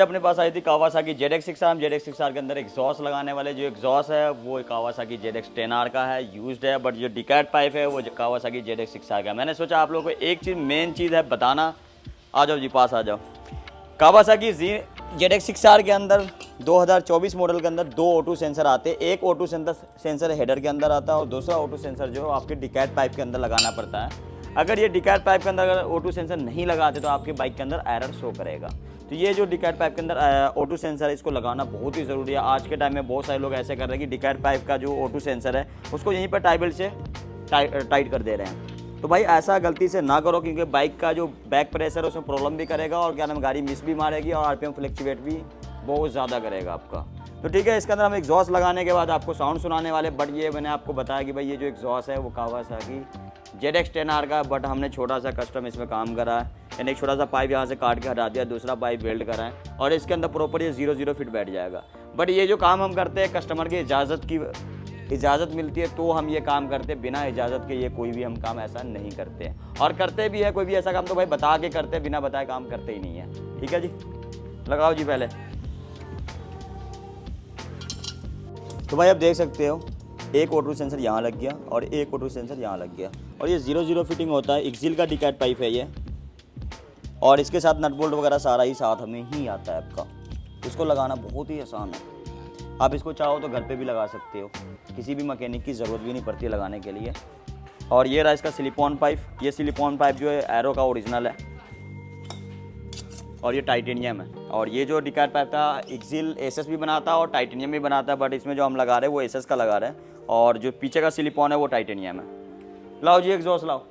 अपने पास आई थी Kawasaki ZX6R। ZX6R के अंदर एग्जॉस्ट लगाने वाले जो एग्जॉस्ट है वो कावासाकी ZX10R का है, यूज्ड है, बट जो डिकैट पाइप है वो कावासाकी ZX6R का। मैंने सोचा आप लोगों को एक चीज़ मेन चीज़ है बताना। आ जाओ जी, पास आ जाओ। कावासाकी ZX6R के अंदर 2024 मॉडल के अंदर दो ऑटो सेंसर आते हैं। एक ऑटो सेंसर हेडर के अंदर आता है और दूसरा ऑटो सेंसर जो आपके डिकैट पाइप के अंदर लगाना पड़ता है। अगर ये डिकैट पाइप के अंदर अगर ऑटो सेंसर नहीं लगाते तो आपके बाइक के अंदर एरर शो करेगा। तो ये जो डिकैट पाइप के अंदर ऑटो सेंसर है इसको लगाना बहुत ही ज़रूरी है। आज के टाइम में बहुत सारे लोग ऐसे कर रहे हैं कि डिकैट पाइप का जो ऑटो सेंसर है उसको यहीं पर टाई बेल्ट से टाइट कर दे रहे हैं। तो भाई ऐसा गलती से ना करो, क्योंकि बाइक का जो बैक प्रेशर है उसमें प्रॉब्लम भी करेगा और क्या नाम गाड़ी मिस भी मारेगी और RPM फ्लक्चुएट भी बहुत ज़्यादा करेगा आपका। तो ठीक है, इसके अंदर हम एग्जॉस्ट लगाने के बाद आपको साउंड सुनाने वाले, बट ये मैंने आपको बताया कि भाई ये जो एग्जॉस्ट है वो कावासाकी ZX10R का, बट हमने छोटा सा कस्टम इसमें काम करा है। यानी एक छोटा सा पाइप यहाँ से काट के हटा दिया, दूसरा पाइप वेल्ड करा है और इसके अंदर प्रॉपर ये 0-0 फिट बैठ जाएगा। बट ये जो काम हम करते हैं कस्टमर की इजाज़त मिलती है तो हम ये काम करते हैं, बिना इजाज़त के ये कोई भी हम काम ऐसा नहीं करते हैं। और करते भी है कोई भी ऐसा काम तो भाई बता के करते हैं, बिना बताए काम करते ही नहीं है। ठीक है जी, लगाओ जी पहले। तो भाई आप देख सकते हो एक ऑटो सेंसर यहाँ लग गया और एक ऑटो सेंसर यहाँ लग गया और ये 0-0 फिटिंग होता है। एक्सिल का डिकैट पाइप है ये और इसके साथ नट बोल्ट वगैरह सारा ही साथ हमें ही आता है आपका। इसको लगाना बहुत ही आसान है। आप इसको चाहो तो घर पे भी लगा सकते हो, किसी भी मैकेनिक की ज़रूरत भी नहीं पड़ती है लगाने के लिए। और ये रहा इसका सिलिकॉन पाइप। ये सिलिकॉन पाइप जो है एरो का ओरिजिनल है और ये टाइटेनियम है। और ये जो डिकैट पाइप था एक्सिल एसएस भी बनाता है और टाइटेनियम भी बनाता है, बट इसमें जो हम लगा रहे हैं वो एसएस का लगा रहे हैं और जो पीछे का सिलिकॉन है वो टाइटेनियम है। लाओ जी एग्जॉस्ट लाओ।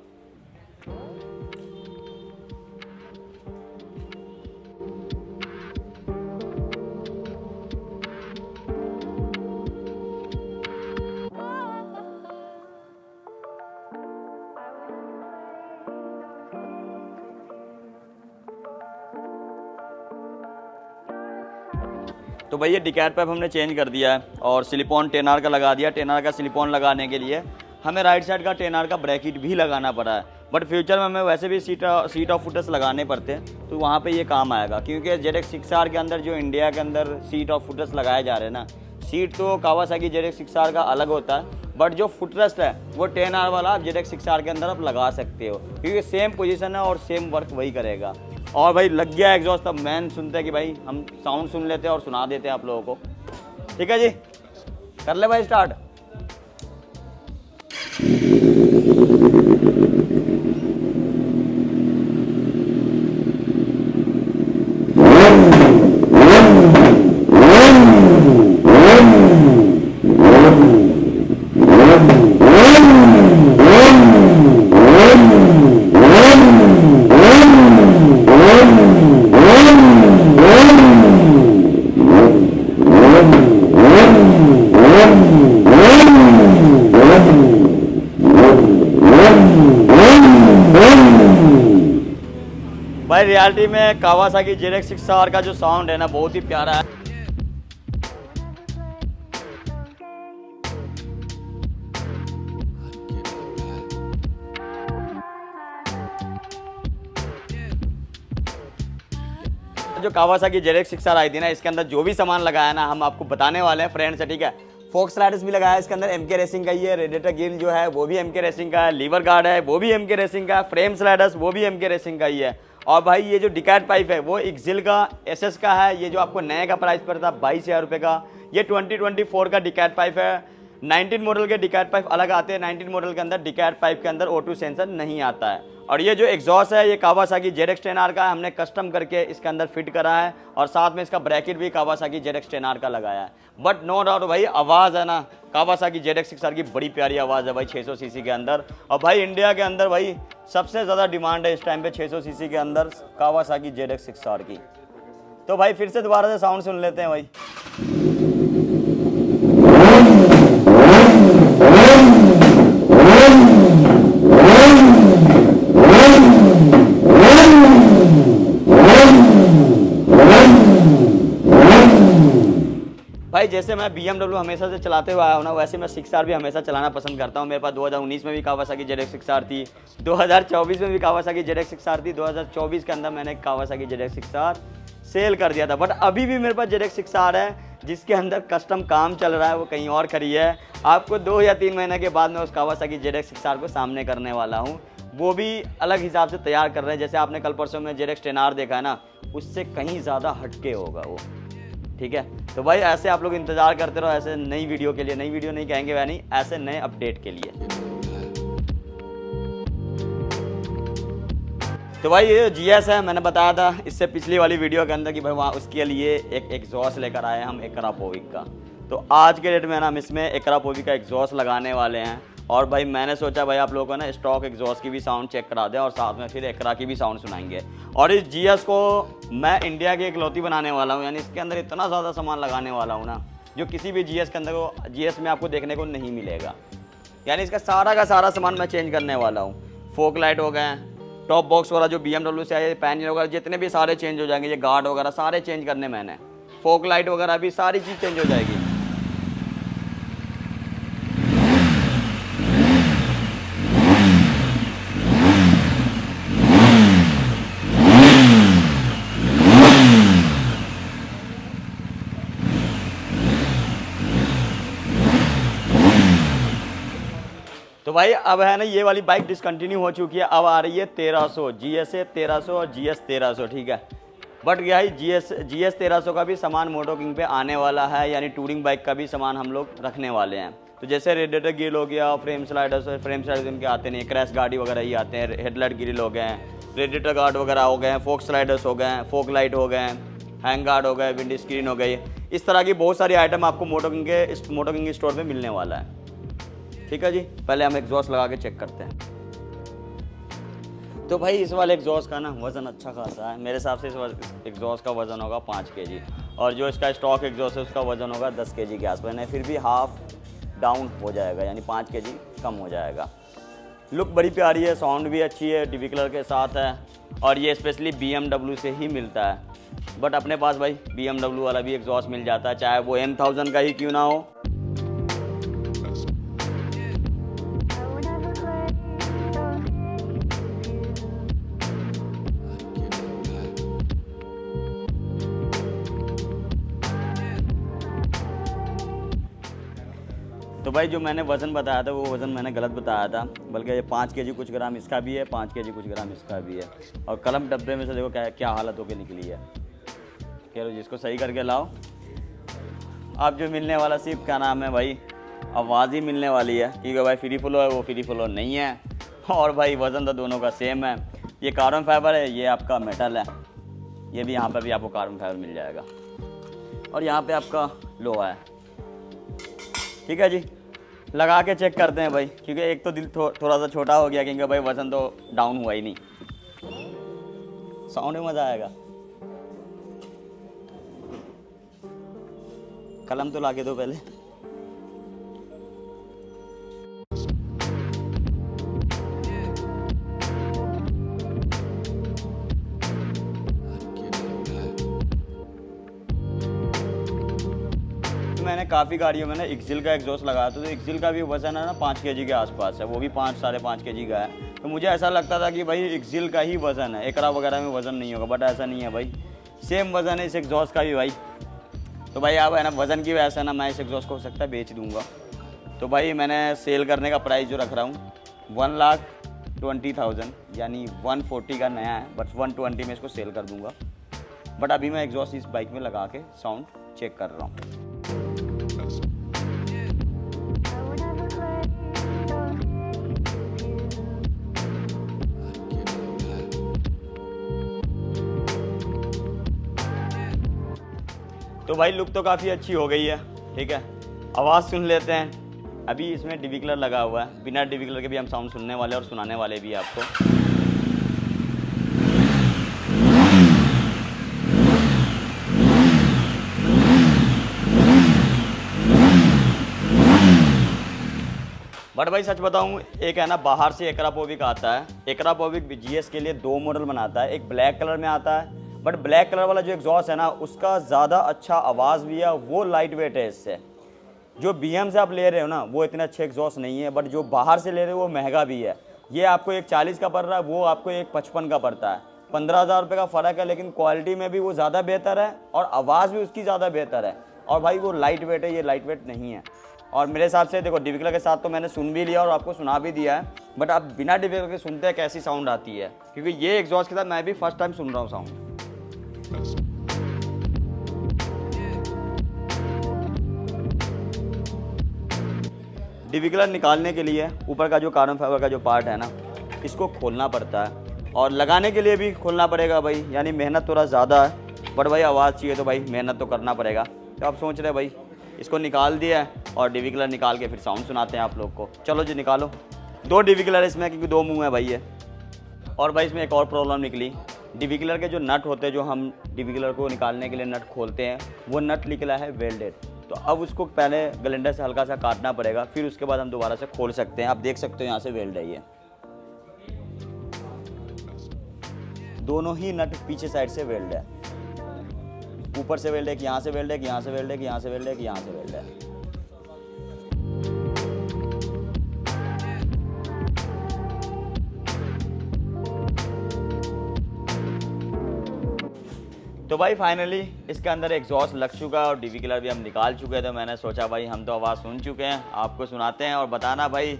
तो भाई ये डिकैट पाइप हमने चेंज कर दिया है और सिलिकॉन 10R का लगा दिया। 10R का सिलिकॉन लगाने के लिए हमें राइट साइड का 10R का ब्रैकेट भी लगाना पड़ा है, बट फ्यूचर में हमें वैसे भी सीट ऑफ फुटर्स लगाने पड़ते हैं तो वहाँ पे ये काम आएगा। क्योंकि ZX6R के अंदर जो इंडिया के अंदर सीट ऑफ फुटर्स लगाए जा रहे हैं ना, सीट तो कावासाकी ZX6R का अलग होता है, बट जो फुटरेस्ट है वो 10R वाला आप ZX6R के अंदर आप लगा सकते हो, क्योंकि सेम पोजीशन है और सेम वर्क वही करेगा। और भाई लग गया एग्जॉस्ट। तब मैन सुनते हैं कि भाई हम साउंड सुन लेते हैं और सुना देते हैं आप लोगों को। ठीक है जी, कर ले भाई स्टार्ट। भाई रियलिटी में कावासाकी ZX6R का जो साउंड है ना बहुत ही प्यारा है। जो कावासाकी ZX6R आई थी ना, इसके अंदर जो भी सामान लगाया ना हम आपको बताने वाले हैं फ्रेंड्स है। ठीक है, फोक्स स्लाइडर्स भी लगाया है इसके अंदर, MK रेसिंग का ही है। रेडिएटर ग्रिल जो है वो भी MK रेसिंग का है। लीवर गार्ड है वो भी MK रेसिंग का है। फ्रेम स्लाइडर्स वो भी MK रेसिंग का ही है। और भाई ये जो डिकैट पाइप है वो एक्सिल का एसएस का है। ये जो आपको नए का प्राइस पड़ता 22,000 रुपये का, ये 2024 का डिकैट पाइप है। 19 मॉडल के डिकैट पाइप अलग आते हैं। 19 मॉडल के अंदर डिकैट पाइप के अंदर ऑटो सेंसर नहीं आता है। और ये जो एग्जॉस्ट है ये कावासाकी ZX10R का है, हमने कस्टम करके इसके अंदर फिट करा है और साथ में इसका ब्रैकेट भी कावासाकी ZX10R का लगाया है। बट नो डाउट भाई आवाज़ है ना, कावासाकी ZX6R की बड़ी प्यारी आवाज़ है भाई 600 सीसी के अंदर। और भाई इंडिया के अंदर भाई सबसे ज़्यादा डिमांड है इस टाइम पे 600 सीसी के अंदर कावासाकी ZX6R की। तो भाई फिर से दोबारा से साउंड सुन लेते हैं भाई। भाई जैसे मैं BMW हमेशा से चलाते हुए आया हूँ ना, वैसे मैं 6R भी हमेशा चलाना पसंद करता हूँ। मेरे पास 2019 में भी कावासाकी ZX 6R थी, 2024 में भी कावासाकी ZX 6R थी, 2024 के अंदर मैंने कावासाकी ZX 6R सेल कर दिया था। बट अभी भी मेरे पास ZX 6R है जिसके अंदर कस्टम काम चल रहा है, वो कहीं और खड़ी है। आपको 2 या 3 महीने के बाद मैं उस कावासाकी ZX 6R को सामने करने वाला हूँ, वो भी अलग हिसाब से तैयार कर रहे हैं। जैसे आपने कल परसों में ZX 10R देखा है ना, उससे कहीं ज़्यादा हटके होगा वो, ठीक है। तो भाई ऐसे आप लोग इंतज़ार करते रहो ऐसे नई वीडियो के लिए, नई वीडियो नहीं कहेंगे वह नहीं, ऐसे नए अपडेट के लिए। तो भाई ये GS है, मैंने बताया था इससे पिछली वाली वीडियो के अंदर कि भाई वहाँ उसके लिए एक एग्जॉस्ट लेकर आए हम एकरापोविक का। तो आज के डेट में ना हम इसमें एकरापोविक का एग्जॉस्ट लगाने वाले हैं। और भाई मैंने सोचा भाई आप लोगों को ना स्टॉक एग्जॉस्ट की भी साउंड चेक करा दें और साथ में फिर एकरा की भी साउंड सुनाएंगे। और इस GS को मैं इंडिया की इकलौती बनाने वाला हूँ, यानी इसके अंदर इतना ज़्यादा सामान लगाने वाला हूँ ना जो किसी भी GS के अंदर को GS में आपको देखने को नहीं मिलेगा। यानी इसका सारा का सारा सामान मैं चेंज करने वाला हूँ। फोक लाइट हो गए, टॉप बॉक्स वगैरह जो BMW से आए, पैन वगैरह जितने भी सारे चेंज हो जाएंगे, ये गार्ड वगैरह सारे चेंज करने मैंने, फोक लाइट वगैरह भी सारी चीज़ चेंज हो जाएगी। तो भाई अब है ना ये वाली बाइक डिसकंटिन्यू हो चुकी है, अब आ रही है 1300 GS 1300 और GS 1300, ठीक है। बट भाई GS 1300 का भी सामान मोटो किंग पे आने वाला है, यानी टूरिंग बाइक का भी सामान हम लोग रखने वाले हैं। तो जैसे रेडिएटर ग्रिल हो गया, फ्रेम स्लाइडर्स इनके आते नहीं, क्रैश गाड़ी वगैरह ही आते हैं, हेडलाइट ग्रिल हो गए हैं, रेडिएटर गार्ड वगैरह हो गए हैं, फोक स्लाइडर्स हो गए हैं, फोक लाइट हो गए हैं, हैंग गार्ड हो गए, विंड स्क्रीन हो गई। इस तरह की बहुत सारी आइटम आपको मोटो किंग स्टोर पर मिलने वाला है, ठीक है जी। पहले हम एग्जॉस्ट लगा के चेक करते हैं। तो भाई इस वाले एग्जॉस्ट का ना वज़न अच्छा खासा है, मेरे हिसाब से इस एग्जॉस्ट का वज़न होगा 5 kg, और जो इसका स्टॉक एग्जॉस्ट है उसका वज़न होगा 10 kg के आसपास, नहीं फिर भी हाफ डाउन हो जाएगा, यानी 5 kg कम हो जाएगा। लुक बड़ी प्यारी है, साउंड भी अच्छी है, DB कलर के साथ है, और ये स्पेशली BMW से ही मिलता है। बट अपने पास भाई BMW वाला भी एग्जॉस्ट मिल जाता है, चाहे वो M1000 का ही क्यों ना हो। तो भाई जो मैंने वज़न बताया था वो वज़न मैंने गलत बताया था, बल्कि ये 5 kg कुछ ग्राम इसका भी है, 5 kg कुछ ग्राम इसका भी है। और कलम डब्बे में से देखो क्या हालत होके निकली है। कह लो जिसको सही करके लाओ। अब जो मिलने वाला सिर्फ क्या नाम है भाई, आवाज़ ही मिलने वाली है, क्योंकि भाई फ्री फ्लो है, वो फ्री फ्लो नहीं है। और भाई वज़न तो दोनों का सेम है। ये कार्बन फाइबर है, ये आपका मेटल है, ये भी यहाँ पर भी आपको कार्बन फाइबर मिल जाएगा। और यहाँ पर आपका लोहा है, ठीक है जी। लगा के चेक करते हैं भाई, क्योंकि एक तो दिल थोड़ा सा छोटा हो गया, क्योंकि भाई वज़न तो डाउन हुआ ही नहीं। साउंड में मज़ा आएगा। कलम तो लाके दो पहले। मैंने काफ़ी गाड़ियों में ना एक्सिल का एग्जॉस्ट लगाया था, तो एक्सिल का भी वज़न है ना 5 kg के आसपास है, वो भी 5-5.5 kg का है। तो मुझे ऐसा लगता था कि भाई एक्सिल का ही वज़न है, एकरा वगैरह में वज़न नहीं होगा, बट ऐसा नहीं है भाई, सेम वज़न है इस एग्जॉस्ट का भी भाई। तो भाई अब है ना वज़न की वजह से ना मैं इस एग्जॉस्ट को हो सकता है बेच दूँगा। तो भाई मैंने सेल करने का प्राइस जो रख रहा हूँ 1,20,000, यानी 140 का नया है, बट 120 में इसको सेल कर दूँगा। बट अभी मैं एग्जॉस्ट इस बाइक में लगा के साउंड चेक कर रहा हूँ। तो भाई लुक तो काफ़ी अच्छी हो गई है, ठीक है। आवाज़ सुन लेते हैं। अभी इसमें DB कलर लगा हुआ है, बिना DB कलर के भी हम साउंड सुनने वाले और सुनाने वाले भी आपको। बट भाई सच बताऊं, एक है ना बाहर से एकरापोविक आता है। एकरापोविक GS के लिए 2 मॉडल बनाता है, एक ब्लैक कलर में आता है बट ब्लैक कलर वाला जो एग्जॉस्ट है ना, उसका ज़्यादा अच्छा आवाज़ भी है, वो लाइट वेट है इससे। जो BM से आप ले रहे हो ना, वो इतना अच्छा एग्जॉस्ट नहीं है, बट जो बाहर से ले रहे हो वो महंगा भी है। ये आपको एक 40 का पड़ रहा है, वो आपको एक 55 का पड़ता है। 15,000 रुपये का फ़र्क है, लेकिन क्वालिटी में भी वो ज़्यादा बेहतर है और आवाज़ भी उसकी ज़्यादा बेहतर है। और भाई वो लाइट वेट है, ये लाइट वेट नहीं है। और मेरे हिसाब से देखो, डिविकलर के साथ तो मैंने सुन भी लिया और आपको सुना भी दिया है, बट आप बिना डिविकलर के सुनते हैं कैसी साउंड आती है, क्योंकि ये एग्जॉस्ट के साथ मैं भी फर्स्ट टाइम सुन रहा हूँ साउंड। डिविकलर निकालने के लिए ऊपर का जो कार्बन फाइबर का जो पार्ट है ना, इसको खोलना पड़ता है और लगाने के लिए भी खोलना पड़ेगा भाई, यानी मेहनत थोड़ा ज़्यादा है, बट भाई आवाज़ चाहिए तो भाई मेहनत तो करना पड़ेगा। तो आप सोच रहे भाई इसको निकाल दिया है और डिविकलर निकाल के फिर साउंड सुनाते हैं आप लोग को। चलो जी निकालो। 2 डिविकलर है इसमें, क्योंकि 2 मुँह है भाई ये। और भाई इसमें एक और प्रॉब्लम निकली, डिविकलर के जो नट होते हैं, जो हम डिविकलर को निकालने के लिए नट खोलते हैं, वो नट निकला है वेल्डेड। तो अब उसको पहले ग्राइंडर से हल्का सा काटना पड़ेगा, फिर उसके बाद हम दोबारा से खोल सकते हैं। आप देख सकते हो यहाँ से वेल्ड है ये। दोनों ही नट पीछे साइड से वेल्ड है, ऊपर से वेल्ड है, कि यहाँ से वेल्ड है, कि यहाँ से वेल्ड है, कि यहाँ से वेल्ड है, कि यहाँ से वेल्ड है। तो भाई फाइनली इसके अंदर एग्जॉस्ट लग चुका है और डिविकलर भी हम निकाल चुके हैं। तो मैंने सोचा भाई हम तो आवाज़ सुन चुके हैं, आपको सुनाते हैं और बताना भाई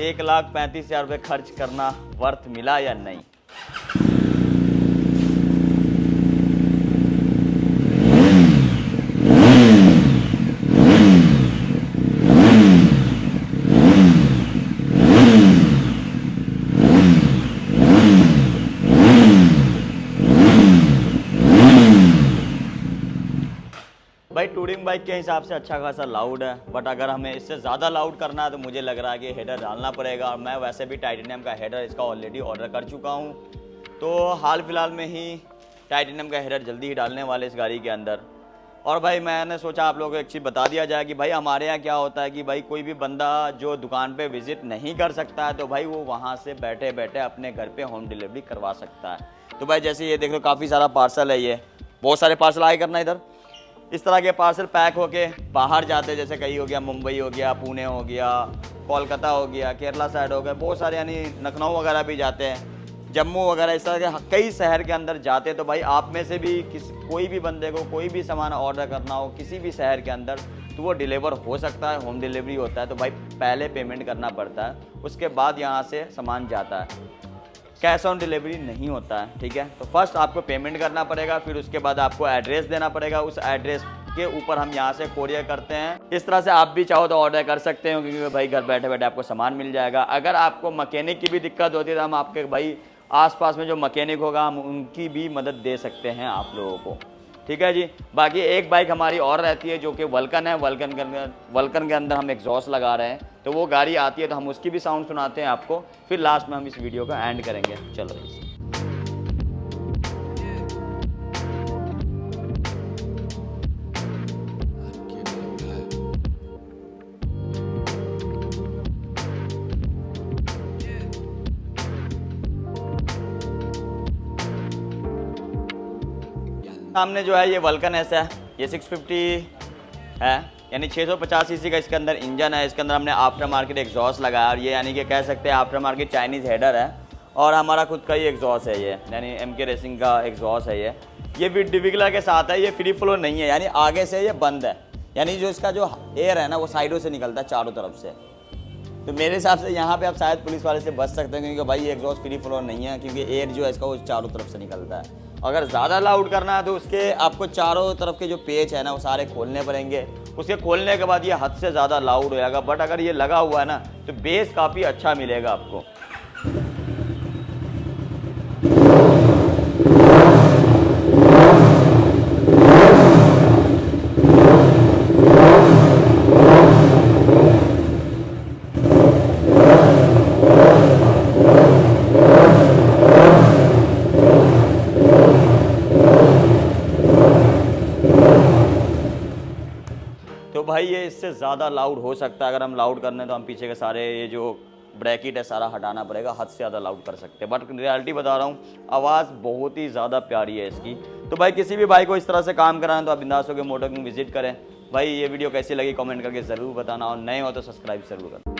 1,35,000 रुपये खर्च करना वर्थ मिला या नहीं। भाई टूरिंग बाइक के हिसाब से अच्छा खासा लाउड है, बट अगर हमें इससे ज़्यादा लाउड करना है तो मुझे लग रहा है कि हेडर डालना पड़ेगा। और मैं वैसे भी टाइटेनियम का हेडर इसका ऑलरेडी ऑर्डर कर चुका हूँ, तो हाल फिलहाल में ही टाइटेनियम का हेडर जल्दी ही डालने वाले इस गाड़ी के अंदर। और भाई मैंने सोचा आप लोगों को एक चीज़ बता दिया जाए कि भाई हमारे यहाँ क्या होता है कि भाई कोई भी बंदा जो दुकान पे विज़िट नहीं कर सकता है, तो भाई वो वहाँ से बैठे बैठे अपने घर पे होम डिलीवरी करवा सकता है। तो भाई जैसे ये देख लो, काफ़ी सारा पार्सल है, ये बहुत सारे पार्सल आए करना इधर। इस तरह के पार्सल पैक होके बाहर जाते हैं, जैसे कहीं हो गया मुंबई हो गया, पुणे हो गया, कोलकाता हो गया, केरला साइड हो गया, बहुत सारे, यानी लखनऊ वगैरह भी जाते हैं, जम्मू वगैरह, इस तरह के कई शहर के अंदर जाते हैं। तो भाई आप में से भी कोई भी बंदे को कोई भी सामान ऑर्डर करना हो किसी भी शहर के अंदर, तो वो डिलीवर हो सकता है, होम डिलीवरी होता है। तो भाई पहले पेमेंट करना पड़ता है, उसके बाद यहाँ से सामान जाता है, कैश ऑन डिलीवरी नहीं होता है, ठीक है। तो फर्स्ट आपको पेमेंट करना पड़ेगा, फिर उसके बाद आपको एड्रेस देना पड़ेगा, उस एड्रेस के ऊपर हम यहाँ से कोरियर करते हैं। इस तरह से आप भी चाहो तो ऑर्डर कर सकते हो, क्योंकि भाई घर बैठे बैठे आपको सामान मिल जाएगा। अगर आपको मैकेनिक की भी दिक्कत होती है तो हम आपके भाई आसपास में जो मैकेनिक होगा हम उनकी भी मदद दे सकते हैं आप लोगों को, ठीक है जी। बाकी एक बाइक हमारी और रहती है जो कि वल्कन है, वल्कन के अंदर हम एग्जॉस्ट लगा रहे हैं, तो वो गाड़ी आती है तो हम उसकी भी साउंड सुनाते हैं आपको, फिर लास्ट में हम इस वीडियो का एंड करेंगे। चलो सामने जो है ये वल्कन एस है, ये 650 है, यानी 650 सीसी का इसके अंदर इंजन है। इसके अंदर हमने आफ्टर मार्केट एग्जॉस्ट लगाया और ये यानी कि कह सकते हैं आफ्टर मार्केट चाइनीज़ हेडर है, और हमारा खुद का ही एग्जॉस्ट है ये, यानी MK रेसिंग का एग्जॉस्ट है ये विद डिविकलर के साथ है। ये फ्री फ्लो नहीं है, यानी आगे से ये बंद है, यानी जो इसका जो एयर है ना वो साइडों से निकलता है चारों तरफ से। तो मेरे हिसाब से यहाँ पे आप शायद पुलिस वाले से बच सकते हैं, क्योंकि भाई ये एग्जॉस्ट फ्री फ्लो नहीं है, क्योंकि एयर जो है इसका वो चारों तरफ से निकलता है। अगर ज़्यादा लाउड करना है तो उसके आपको चारों तरफ के जो पेच है ना वो सारे खोलने पड़ेंगे, उसके खोलने के बाद ये हद से ज़्यादा लाउड हो जाएगा। बट अगर ये लगा हुआ है ना तो बेस काफ़ी अच्छा मिलेगा आपको। तो भाई ये इससे ज़्यादा लाउड हो सकता है, अगर हम लाउड करने तो हम पीछे के सारे ये जो ब्रैकेट है सारा हटाना पड़ेगा, हद से ज़्यादा लाउड कर सकते हैं। बट रियलिटी बता रहा हूँ, आवाज़ बहुत ही ज़्यादा प्यारी है इसकी। तो भाई किसी भी भाई को इस तरह से काम कराना है तो आप बिंदास होकर मोटो किंग विजिट करें। भाई ये वीडियो कैसी लगी कमेंट करके ज़रूर बताना, और नए हो तो सब्सक्राइब जरूर करना।